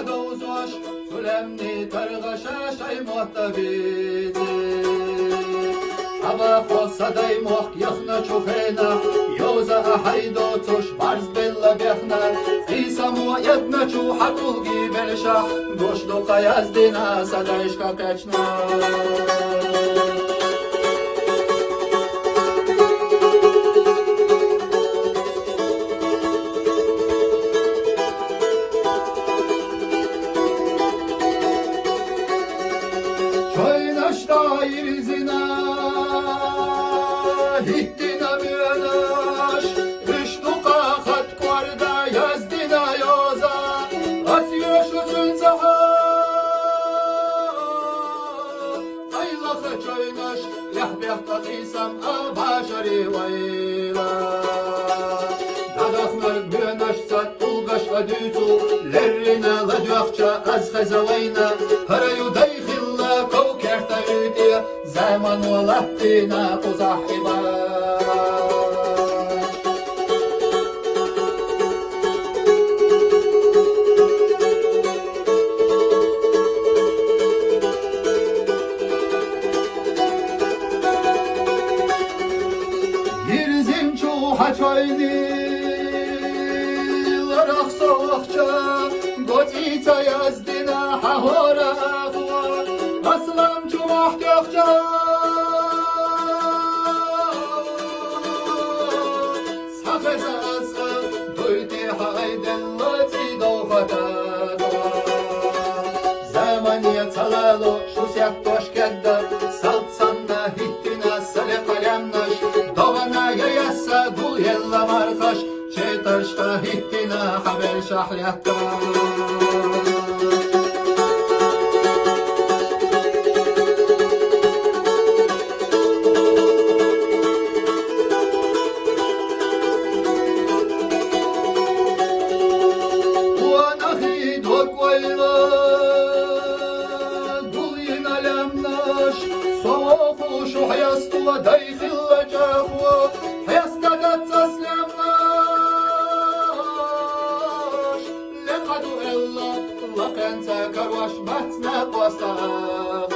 kadavuzvaş Sulemni targaşa şay muhtabizi Aba khossaday moh yakhna chufena Yoza ahaydo tush barz bella bechna Isa mu yadna chu hatulgi belsha Goshdo qayazdina sadayshka kachna Irzina hittina münaş Rüştuka khat kvarda yazdina yoza Asyoşusun zaha Aylaha çoynaş Yahbehta qisam abashari vayla Dadahnar münaş sat ulgaş adütu Lerrina ladyoqcha az khazawayna Harayu daykhilla kawkerta üdiya Zaman walahtina kuzahiba Yirzim çuha çoyni Larak soğukça Gotica yazdina hahora Aslam çumah gökça Sakıza azı Duydi hayden lati doğata Zamaniye talalu Şusyak toşkedda Salt sanna hittina Sale kalemnaş Doğana yayasa Gul yella markaş Çetarşta hittina Haber şahliyakta Soğuk hayastua daykhilla jahwa hayastadat taslamlash Lekadu ella laqanta karwash matna qwastahwa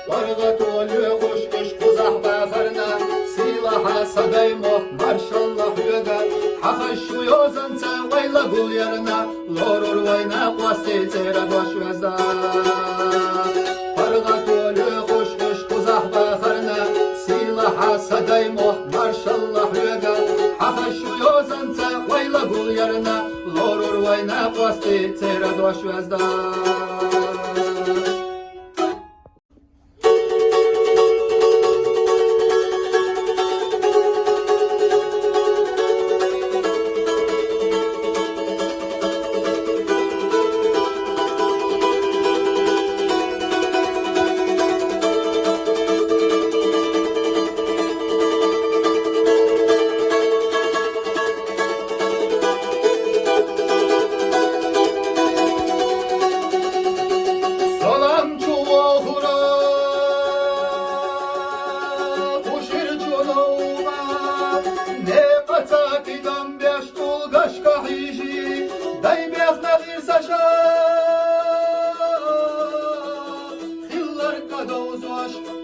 Wargatu lyokush ish quzah bafarna Silaha sadaymo marshallah yuga Haqashu yozanca wayla gul yarna Lorur wayna qwasti tsera dwashwazda Sadaymo marshallah yuga Haqashu yozanca wayla gul yarna Lorur wayna qwasti tsera dwashwazda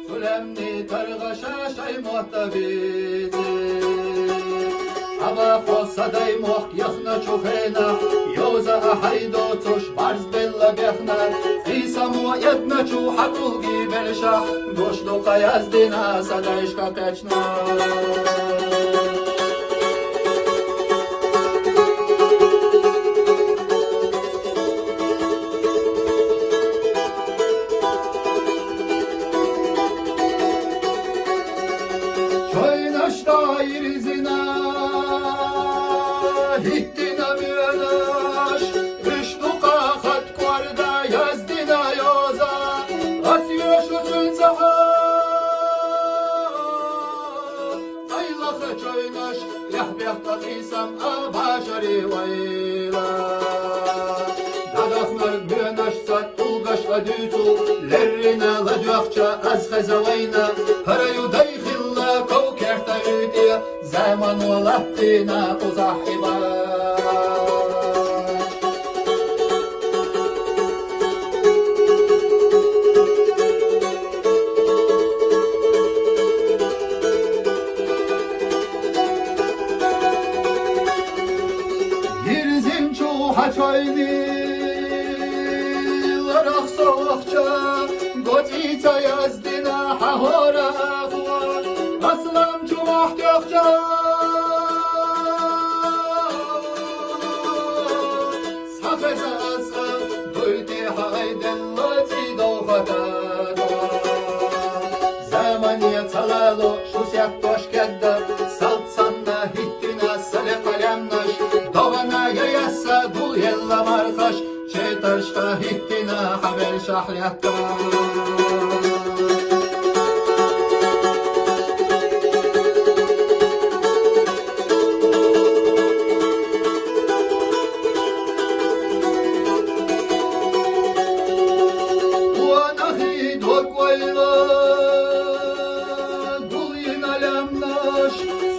Sulemni targaşa şay muhtabizi Aba khossaday moh yakhna chufena Yoza ahaydo tush barz bella bechna Isa mu yadna chu hatulgi belsha Goshdo qayazdina sadayshka kachna Irzina hittina münaş Rüştuka khat kvarda yazdina yoza Asyoşusun zaha Aylaha çoynaş Yahbehta qisam abashari vayla Dadahnar münaş sat ulgaş adütu Lerrina ladyoqcha az khazawayna Harayu daykhilla kawkerta üdiya Zaman walahtina kuzahiba Sorak soğukça Gotica yazdina hahora Aslam çumak gökçe Sakızası Duydi hayden lati doğada Zamaniye talalı şu siyah toşkedde Saltsanna hittina sale kalemnaş Doğana yayasa dul yella markaş Çetarşka hittina haber şahliyakta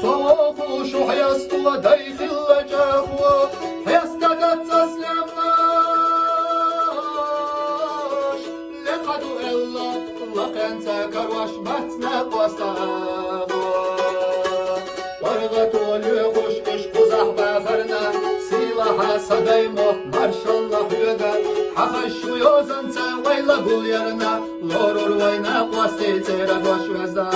Soğuk şu hayastıla dayıkılacak o Hayastadat zaslamlaş Lekadu ella Lakenta karvaş matna kostağı Bargatolu kuş kuş kuzah bağırna Silaha sadaymo marşallah yüga Hakaşu yozanca vayla gul yarına Lorur vayna kosti tera boş vezda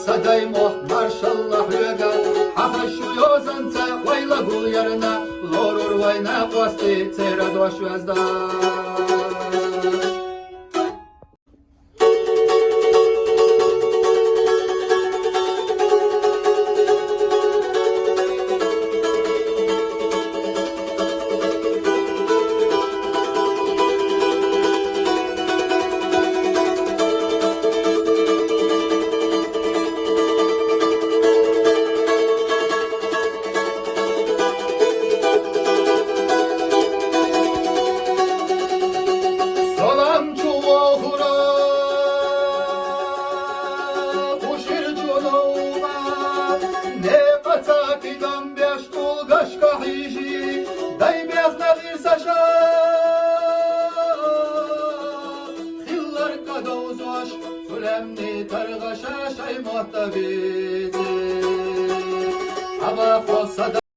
Sadaymo marşallah yüga Hakaşu yozanca vayla gul yarına Lorur vayna kosti tera doş vezda Sulemni targaşa şay muhtabizi Hava olsa da